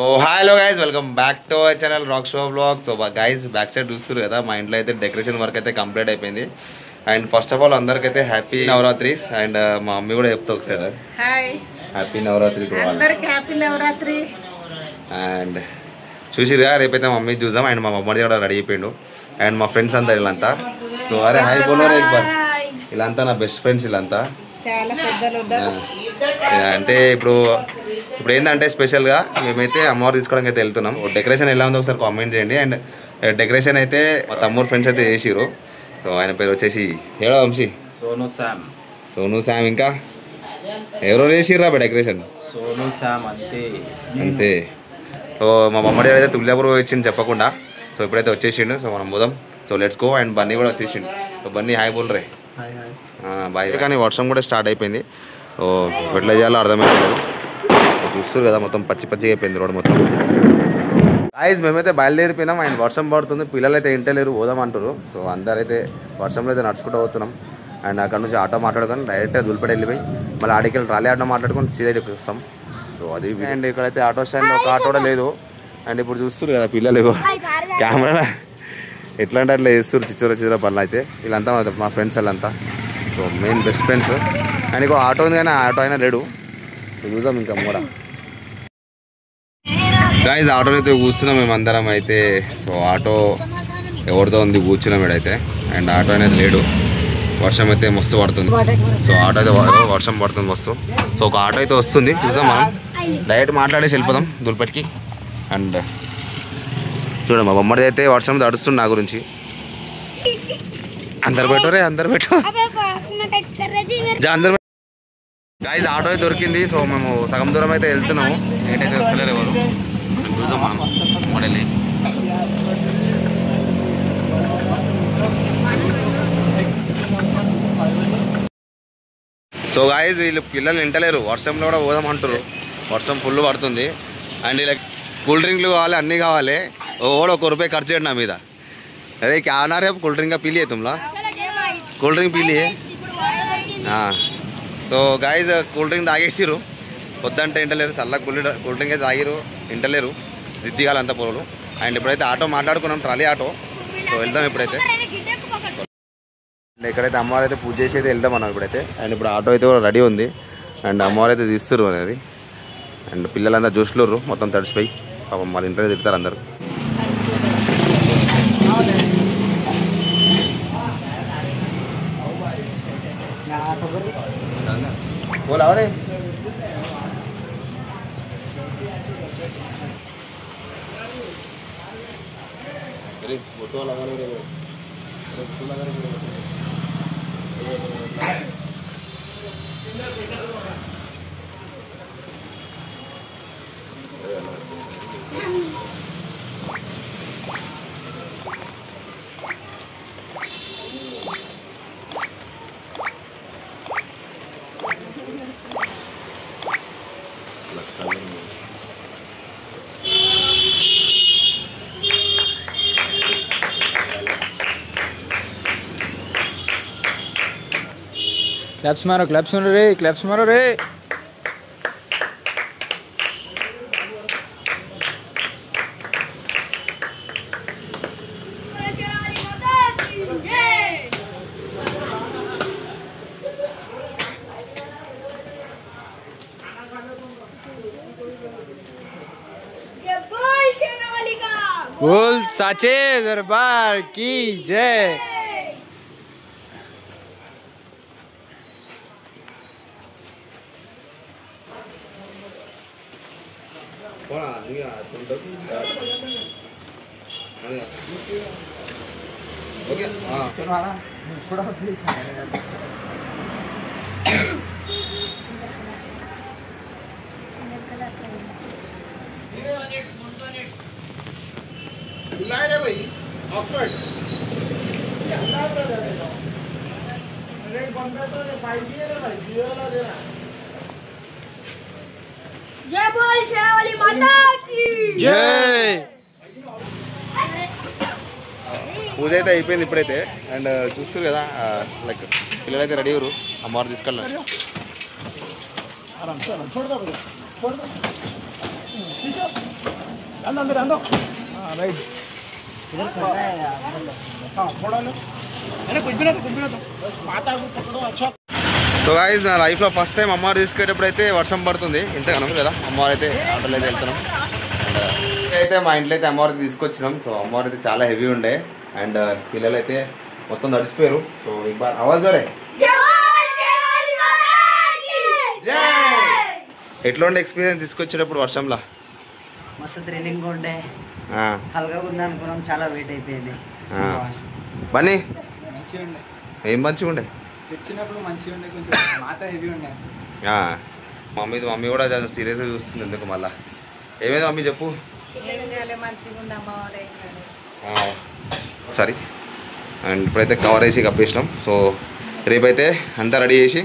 So hello guys, welcome back to our channel rock show blog. So guys back side చూస్తారు కదా, మా ఇంట్లో అయితే డెకరేషన్ వర్క్ అయితే కంప్లీట్ అయిపోయింది. అండ్ ఫస్ట్ ఆఫ్ ఆల్ అందరికైతే హ్యాపీ నవరాత్రీస్. అండ్ మా మమ్మీ కూడా చెప్తా ఒకసారి హ్యాపీ నవరాత్రి. అండ్ చూసిరుగా, రేపైతే మా మమ్మీ చూసాం. అండ్ మా మమ్మీ కూడా రెడీ అయిపోయిండు. అండ్ మా ఫ్రెండ్స్ అంతా వీళ్ళంతా. సో అరే హాయ్ బోలో రే బార్. వీళ్ళంతా నా బెస్ట్ ఫ్రెండ్స్. వీళ్ళంతా చాలా పెద్దలు ఉన్నారు. అంటే ఇప్పుడు ఏంటంటే స్పెషల్గా మేమైతే అమ్మవారు తీసుకోవడానికి అయితే వెళ్తున్నాం. డెకరేషన్ ఎలా ఉందో ఒకసారి కామెంట్ చేయండి. అండ్ డెకరేషన్ అయితే మా తమ్ముడు ఫ్రెండ్స్ అయితే చేసిరు. సో ఆయన పేరు వచ్చేసి ఏడో వంశీ, సోను శామ్. ఇంకా ఎవరో చేసిర్రా డెకరేషన్, సోను శామ్ అంతే. సో మా మమ్మడి అయితే తుల్యాపూర్ వచ్చింది చెప్పకుండా. సో ఇప్పుడైతే వచ్చేసిండు. సో మనం పోదాం. So let's go. And Bunny కూడా వచ్చేసిండు. సో బన్నీ హాయ్ బోల్ రే. బాయ్. కానీ వర్షం కూడా స్టార్ట్ అయిపోయింది. సో ఎట్లా చేయాలో అర్థమైపోలేదు. చూస్తారు కదా, మొత్తం పచ్చి పచ్చిగా అయిపోయింది రోడ్ మొత్తం. గాయ్స్ మేమైతే బయలుదేరిపోయినాం. ఆయన వర్షం పడుతుంది, పిల్లలు అయితే ఇంటలేరు, పోదాం అంటారు. సో అందరైతే వర్షంలో అయితే నడుచుకుంటూ పోతున్నాం. అండ్ అక్కడ నుంచి ఆటో మాట్లాడుకొని డైరెక్ట్గా దుల్పడి వెళ్ళిపోయి మళ్ళీ ఆడికి ట్రాలీ ఆటో మాట్లాడుకొని సీదా వస్తాం. సో అది. అండ్ ఇక్కడైతే ఆటో స్టాండ్ ఒక ఆటో కూడా లేదు. అండ్ ఇప్పుడు చూస్తారు కదా పిల్లలు కెమెరా ఎట్లా అంటే అట్లా చేస్తారు, చిచ్చర పనులు అయితే. వీళ్ళంతా మా ఫ్రెండ్స్ వాళ్ళంతా. So main best friends. And ఇంకో ఆటో ఉంది కానీ ఆటో అయినా లేడు. చూద్దాం ఇంకా కూడా. గాయ్స్ ఆటోలో అయితే కూర్చున్నాం మేమందరం అయితే. సో ఆటో ఎవరితో ఉంది కూర్చున్నాం ఇక్కడైతే. అండ్ ఆటో అనేది లేడు. వర్షం అయితే మస్తు పడుతుంది. సో ఆటో అయితే వర్షం పడుతుంది మస్తు. సో ఒక ఆటో అయితే వస్తుంది, చూసాం. మనం డైరెక్ట్ మాట్లాడేసి వెళ్ళిపోదాం దుల్పటికి. అండ్ చూడండి మా బొమ్మడి అయితే వర్షం తడుస్తుంది నా గురించి. అందరు పెట్టరే, అందరు పెట్టు. గాయ్స్ ఆటో అయితే దొరికింది. సో మేము సగం దూరం అయితే వెళ్తున్నాము. ఏంటైతే వస్తలేరు ఎవరు, చూద్దాం మనం మళ్ళీ. సో గాయ్స్ వీళ్ళు పిల్లలు వింటలేరు, వర్షంలో కూడా పోదామంటారు. వర్షం ఫుల్ పడుతుంది. అండ్ ఇలా కూల్ డ్రింక్లు కావాలి, అన్నీ కావాలి. ఓడ ₹1 ఖర్చు చేయండి నా మీద. అరే క్యా ना रे కూల్ డ్రింక్ పీలియే తుమ్లా, కూల్ డ్రింక్ పీలియే. సో గాయ్స్ కూల్ డ్రింక్ తాగేసిరు, వద్దంటే ఇంటలేరు. చల్ల కూల్ డ్రింక్ అయితే తాగిరు, ఇంటలేరు. జిద్దిగాలు అంతా పొరలు. అండ్ ఇప్పుడైతే ఆటో మాట్లాడుకున్నాం, ట్రాలీ ఆటో. సో వెళ్దాం ఇప్పుడైతే. ఎక్కడైతే అమ్మవారు అయితే పూజ చేసి అయితే వెళ్దాం అన్నాం ఇప్పుడైతే. అండ్ ఇప్పుడు ఆటో అయితే కూడా రెడీ ఉంది. అండ్ అమ్మవారు అయితే తీస్తారు అనేది. అండ్ పిల్లలంతా జ్యూస్లు మొత్తం తడిసిపోయి పాపం వాళ్ళ ఇంట్లో తిడతారు అందరు. बोलावरे अरे फोटो लगा लो रे, फोटो लगा रे. क्लैप्स मारो, क्लैप्स मारो रे, क्लैप्स मारो रे. बोल साचे दरबार की जय. जय बोल शेरावाली माता की जय. పూజ అయితే అయిపోయింది ఇప్పుడైతే. అండ్ చూస్తారు కదా లైక్ పిల్లలు అయితే రెడీ అయ్యారు అమ్మవారు తీసుకెళ్ళాలి. రైట్ సో గైస్ నా లైఫ్లో ఫస్ట్ టైం అమ్మవారు తీసుకెళ్ళేటప్పుడు అయితే వర్షం పడుతుంది ఇంతగానం కదా అమ్మవారు అయితే ఆటోలో అయితే వెళ్తున్నాం అండ్ అయితే మా ఇంట్లో అయితే అమ్మవారికి తీసుకొచ్చినాం సో అమ్మవారు అయితే చాలా హెవీ ఉండే అండ్ పిల్లలు అయితే మొత్తం తడిసిపోయారు సో ఇక ఆవాజ్ దొరే ఎట్లా ఉండే ఎక్స్పీరియన్స్ తీసుకొచ్చేటప్పుడు వర్షంలో మస్తు థ్రిల్లింగ్ ఉండే హల్గా ఉంది అనుకున్నాం చాలా వెయిట్ అయిపోయింది బన్నీ మంచిగా ఉండే ఏం మంచిగా ఉండే తెచ్చినప్పుడు మంచిగా ఉండే కొంచెం మాత హెవీ ఉండే మమ్మీ కూడా సీరియస్గా చూస్తుంది ఎందుకు మళ్ళా ఏమైంది మమ్మీ చెప్పు సరే అండ్ ఇప్పుడైతే కవర్ వేసి కప్పేసినాం సో రేపైతే అంతా రెడీ చేసి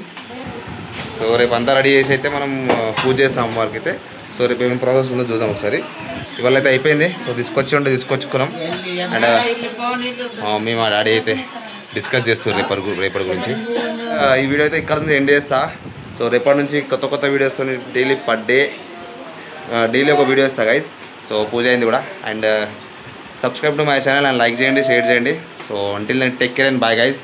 సో రేపు అంతా రెడీ చేసి అయితే మనం పూజ చేస్తాం అమ్మవారికి అయితే సో రేపు ఏమేమి ప్రాసెస్ ఉందో చూద్దాం ఒకసారి ఇవాళ అయితే అయిపోయింది సో తీసుకొచ్చుకున్నాం అండ్ మమ్మీ మా డాడీ అయితే డిస్కస్ చేస్తారు రేపటి గురించి ఈ వీడియో అయితే ఇక్కడ నుంచి ఎండ్ చేస్తా సో రేపటి నుంచి కొత్త వీడియోస్తో డైలీ పర్ డే డైలీ ఒక వీడియో ఇస్తా గైస్ సో పూజ అయింది కూడా and subscribe to my channel and like చేయండి షేర్ చేయండి సో అంటిల్ నేను take care and bye guys